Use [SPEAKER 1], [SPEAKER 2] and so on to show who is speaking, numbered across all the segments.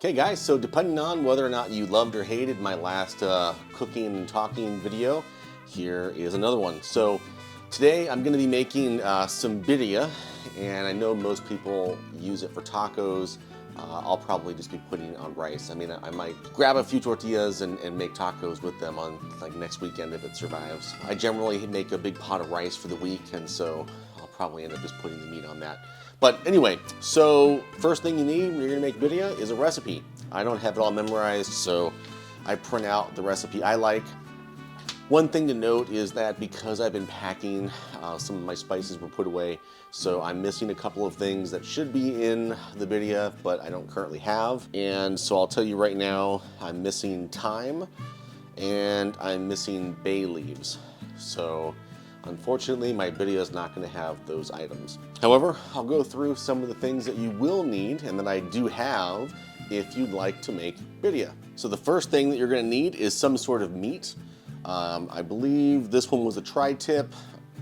[SPEAKER 1] Okay guys, so depending on whether or not you loved or hated my last cooking and talking video, here is another one. So today I'm going to be making some birria, and I know most people use it for tacos. I'll probably just be putting it on rice. I mean, I might grab a few tortillas and make tacos with them on like next weekend if it survives. I generally make a big pot of rice for the week, and so I'll probably end up just putting the meat on that. But anyway, so first thing you need when you're gonna make birria is a recipe. I don't have it all memorized, so I print out the recipe I like. One thing to note is that because I've been packing, some of my spices were put away, so I'm missing a couple of things that should be in the birria, but I don't currently have. And so I'll tell you right now, I'm missing thyme and I'm missing bay leaves. So unfortunately, my birria is not going to have those items. However, I'll go through some of the things that you will need and that I do have if you'd like to make birria. So the first thing that you're going to need is some sort of meat. I believe this one was a tri-tip.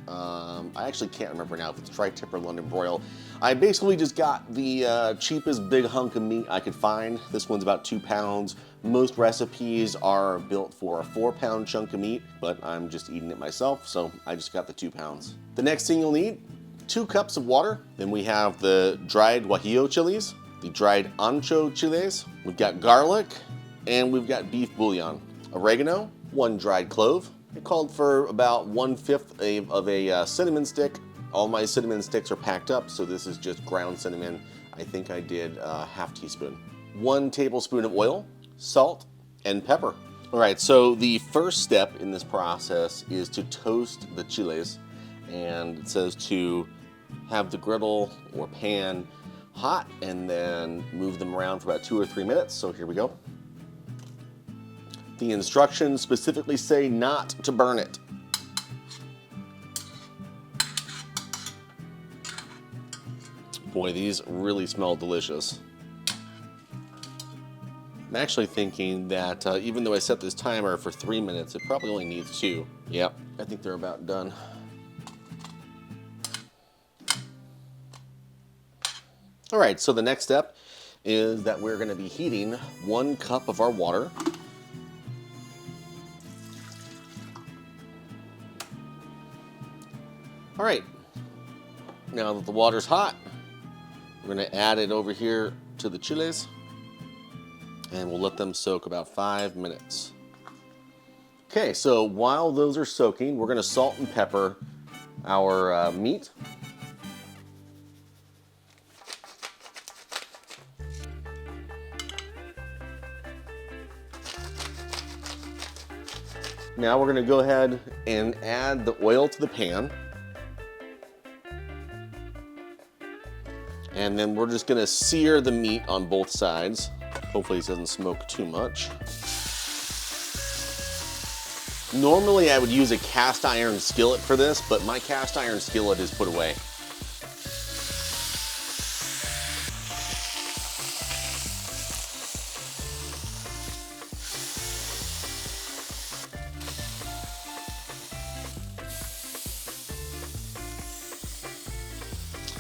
[SPEAKER 1] I actually can't remember now if it's tri-tip or London broil. I basically just got the cheapest big hunk of meat I could find. This one's about 2 pounds. Most recipes are built for a 4-pound chunk of meat, but I'm just eating it myself, so I just got the 2 pounds. The next thing you'll need, 2 cups of water. Then we have the dried guajillo chilies, the dried ancho chilies. We've got garlic, and we've got beef bouillon. Oregano, 1 dried clove. It called for about 1/5 of a cinnamon stick. All my cinnamon sticks are packed up, so this is just ground cinnamon. I think I did a ½ teaspoon. 1 tablespoon of oil, salt, and pepper. All right, so the first step in this process is to toast the chiles, and it says to have the griddle or pan hot and then move them around for about 2 or 3 minutes. So here we go. The instructions specifically say not to burn it. Boy, these really smell delicious. I'm actually thinking that even though I set this timer for 3 minutes, it probably only needs 2. Yep, I think they're about done. All right, so the next step is that we're gonna be heating 1 cup of our water. All right, now that the water's hot, we're gonna add it over here to the chiles, and we'll let them soak about 5 minutes. Okay, so while those are soaking, we're gonna salt and pepper our meat. Now we're gonna go ahead and add the oil to the pan. And then we're just gonna sear the meat on both sides. Hopefully it doesn't smoke too much. Normally I would use a cast iron skillet for this, but my cast iron skillet is put away.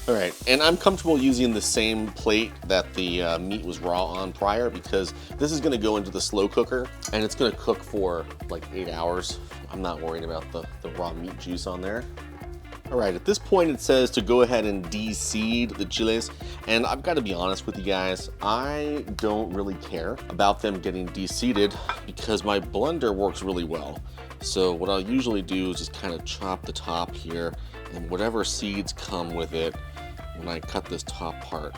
[SPEAKER 1] All right, and I'm comfortable using the same plate that the meat was raw on prior, because this is gonna go into the slow cooker and it's gonna cook for like 8 hours. I'm not worried about the raw meat juice on there. All right, at this point it says to go ahead and de-seed the chiles, and I've gotta be honest with you guys, I don't really care about them getting de-seeded because my blender works really well. So what I'll usually do is just kind of chop the top here, and whatever seeds come with it when I cut this top part.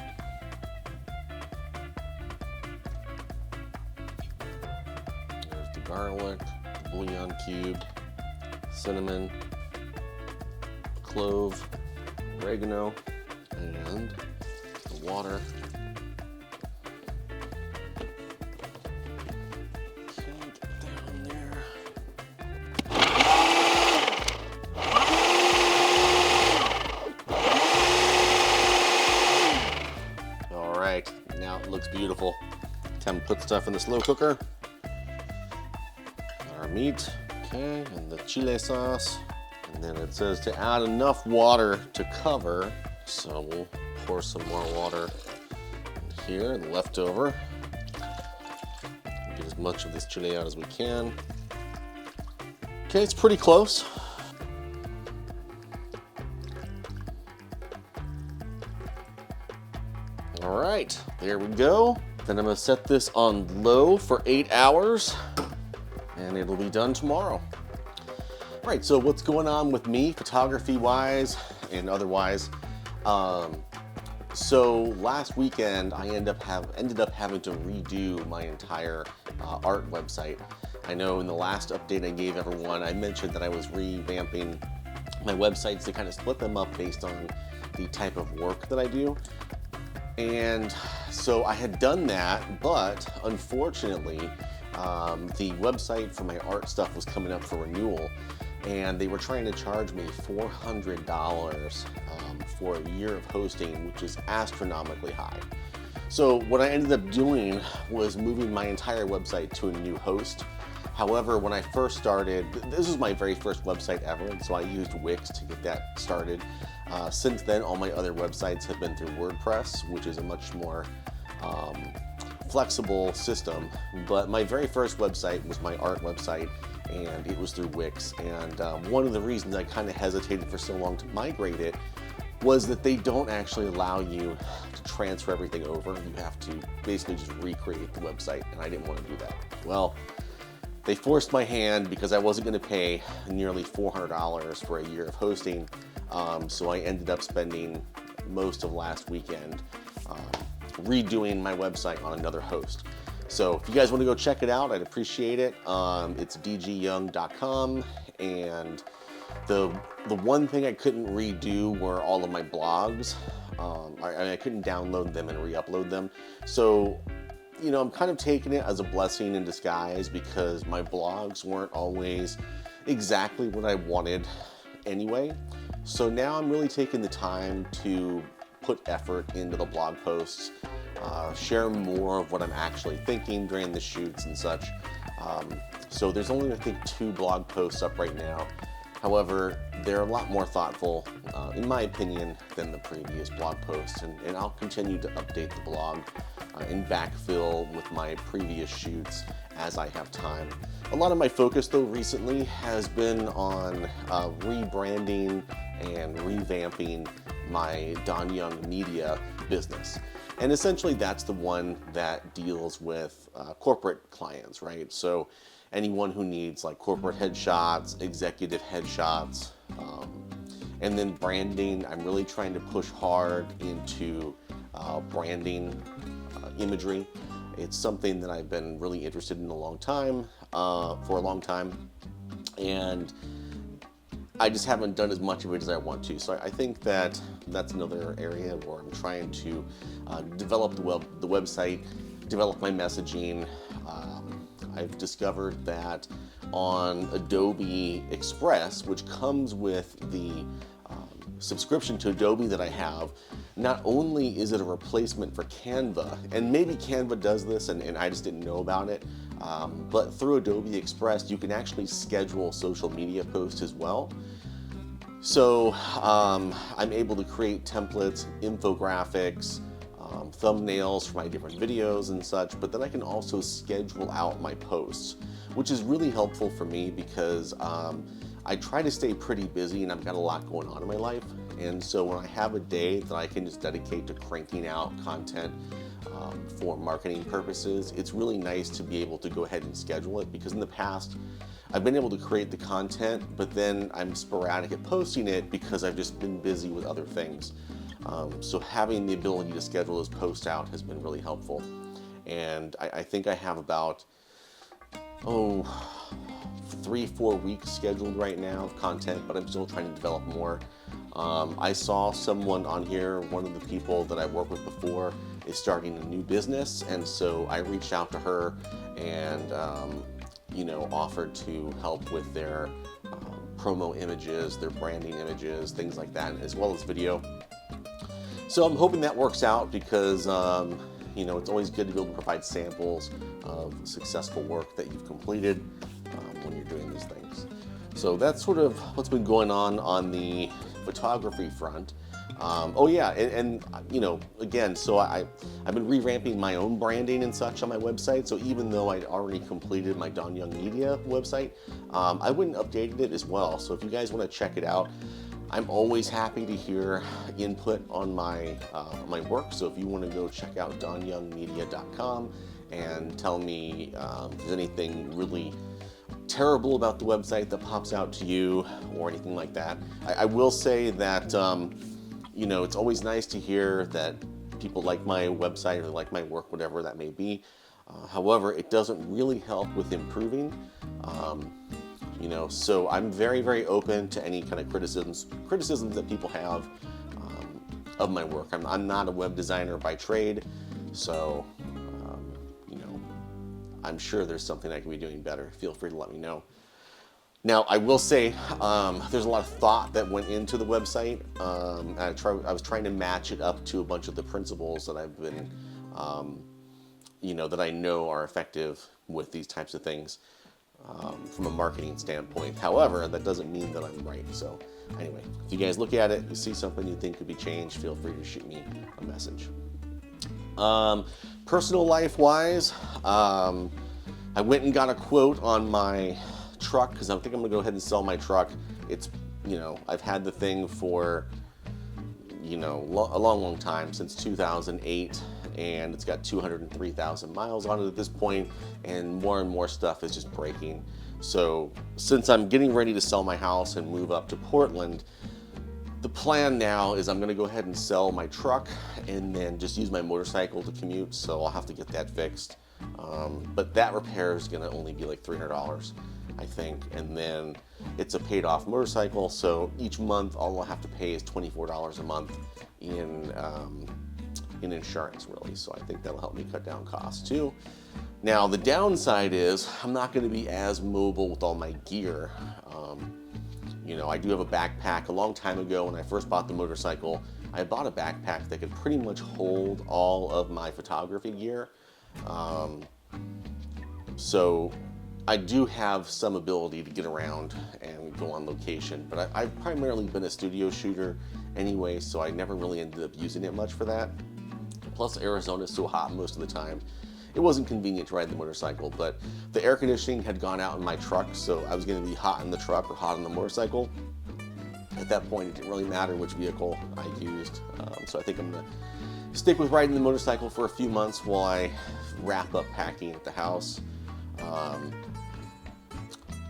[SPEAKER 1] There's the garlic, the bouillon cube, cinnamon, clove, oregano, and the water. Now it looks beautiful. Time to put stuff in the slow cooker. Got our meat, okay, and the chile sauce. And then it says to add enough water to cover. So we'll pour some more water in here, leftover. Get as much of this chili out as we can. Okay, it's pretty close. All right, there we go. Then I'm gonna set this on low for 8 hours and it'll be done tomorrow. All right, so what's going on with me photography-wise and otherwise? So last weekend I ended up having to redo my entire art website. I know in the last update I gave everyone, I mentioned that I was revamping my websites to kind of split them up based on the type of work that I do. And so I had done that, but unfortunately, the website for my art stuff was coming up for renewal, and they were trying to charge me $400 for a year of hosting, which is astronomically high. So what I ended up doing was moving my entire website to a new host. However, when I first started, this was my very first website ever, and so I used Wix to get that started. Since then, all my other websites have been through WordPress, which is a much more flexible system. But my very first website was my art website, and it was through Wix. And one of the reasons I kind of hesitated for so long to migrate it was that they don't actually allow you to transfer everything over. You have to basically just recreate the website, and I didn't want to do that. Well, they forced my hand because I wasn't going to pay nearly $400 for a year of hosting. So I ended up spending most of last weekend redoing my website on another host. So if you guys want to go check it out, I'd appreciate it. It's dgyoung.com, and the one thing I couldn't redo were all of my blogs. I couldn't download them and re-upload them. So, you know, I'm kind of taking it as a blessing in disguise because my blogs weren't always exactly what I wanted anyway. So now I'm really taking the time to put effort into the blog posts, share more of what I'm actually thinking during the shoots and such. So there's only, I think, 2 blog posts up right now. However, they're a lot more thoughtful, in my opinion, than the previous blog posts, and I'll continue to update the blog and backfill with my previous shoots as I have time. A lot of my focus, though, recently has been on rebranding and revamping my Don Young Media business. And essentially that's the one that deals with corporate clients, right? So anyone who needs like corporate headshots, executive headshots, and then branding. I'm really trying to push hard into branding imagery. It's something that I've been really interested in for a long time, and I just haven't done as much of it as I want to. So I think that that's another area where I'm trying to develop the website, develop my messaging. I've discovered that on Adobe Express, which comes with the subscription to Adobe that I have, not only is it a replacement for Canva, and maybe Canva does this and I just didn't know about it, but through Adobe Express you can actually schedule social media posts as well. So I'm able to create templates, infographics, thumbnails for my different videos and such, but then I can also schedule out my posts, which is really helpful for me because I try to stay pretty busy and I've got a lot going on in my life. And so when I have a day that I can just dedicate to cranking out content for marketing purposes, it's really nice to be able to go ahead and schedule it, because in the past I've been able to create the content, but then I'm sporadic at posting it because I've just been busy with other things. So having the ability to schedule those posts out has been really helpful. And I think I have about 3-4 weeks scheduled right now of content, but I'm still trying to develop more. I saw someone on here, one of the people that I worked with before is starting a new business, and so I reached out to her and offered to help with their promo images, their branding images, things like that, as well as video. So I'm hoping that works out because it's always good to be able to provide samples of successful work that you've completed when you're doing these things. So that's sort of what's been going on the photography front. Oh yeah, and you know, again, so I've been revamping my own branding and such on my website. So even though I'd already completed my Don Young Media website, I went and updated it as well. So if you guys want to check it out, I'm always happy to hear input on my work. So if you want to go check out donyoungmedia.com and tell me if there's anything really terrible about the website that pops out to you or anything like that. I will say that you know, it's always nice to hear that people like my website or like my work, whatever that may be. However, it doesn't really help with improving. You know, so I'm very, very open to any kind of criticisms that people have of my work. I'm not a web designer by trade, so you know, I'm sure there's something I can be doing better. Feel free to let me know. Now, I will say there's a lot of thought that went into the website. I was trying to match it up to a bunch of the principles that I've been, you know, that I know are effective with these types of things from a marketing standpoint. However, that doesn't mean that I'm right. So anyway, if you guys look at it, you see something you think could be changed, feel free to shoot me a message. Personal life-wise, I went and got a quote on my truck because I think I'm gonna go ahead and sell my truck. It's, you know, I've had the thing for, you know, a long time, since 2008, and it's got 203,000 miles on it at this point, and more stuff is just breaking. So since I'm getting ready to sell my house and move up to Portland, the plan now is I'm gonna go ahead and sell my truck and then just use my motorcycle to commute, so I'll have to get that fixed. But that repair is gonna only be like $300, I think, and then it's a paid off motorcycle, so each month all I'll have to pay is $24 a month in insurance, really. So I think that'll help me cut down costs too. Now the downside is I'm not going to be as mobile with all my gear. You know, I do have a backpack. A long time ago when I first bought the motorcycle, I bought a backpack that could pretty much hold all of my photography gear. So I do have some ability to get around and go on location, but I've primarily been a studio shooter anyway, so I never really ended up using it much for that. Plus Arizona is so hot most of the time. It wasn't convenient to ride the motorcycle, but the air conditioning had gone out in my truck, so I was gonna be hot in the truck or hot on the motorcycle. At that point, it didn't really matter which vehicle I used. So I think I'm gonna stick with riding the motorcycle for a few months while I wrap up packing at the house.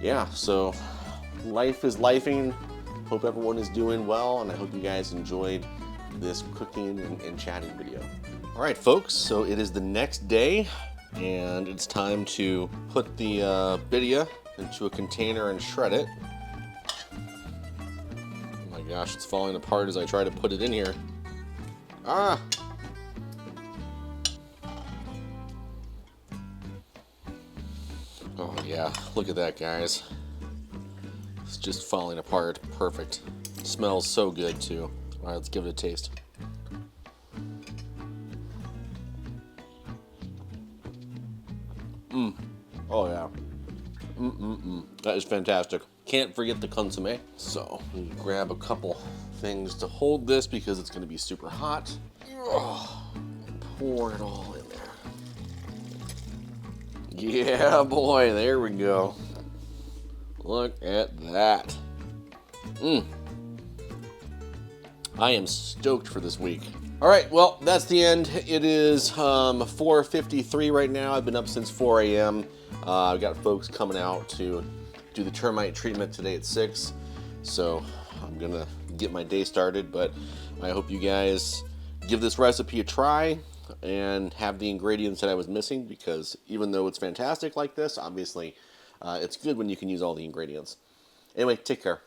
[SPEAKER 1] Yeah, so life is lifing. Hope everyone is doing well, and I hope you guys enjoyed this cooking and chatting video. All right, folks, so it is the next day, and it's time to put the birria into a container and shred it. Oh my gosh, it's falling apart as I try to put it in here. Ah! Oh yeah, look at that, guys. It's just falling apart. Perfect. It smells so good too. All right, let's give it a taste. Oh yeah. That is fantastic. Can't forget the consommé. So we grab a couple things to hold this because it's going to be super hot. Pour it all in there. Yeah, boy, there we go. Look at that. I am stoked for this week. All right, well, that's the end. It is 4:53 right now. I've been up since 4 a.m. I've got folks coming out to do the termite treatment today at 6. So I'm gonna get my day started, but I hope you guys give this recipe a try and have the ingredients that I was missing, because even though it's fantastic like this, obviously it's good when you can use all the ingredients. Anyway, take care.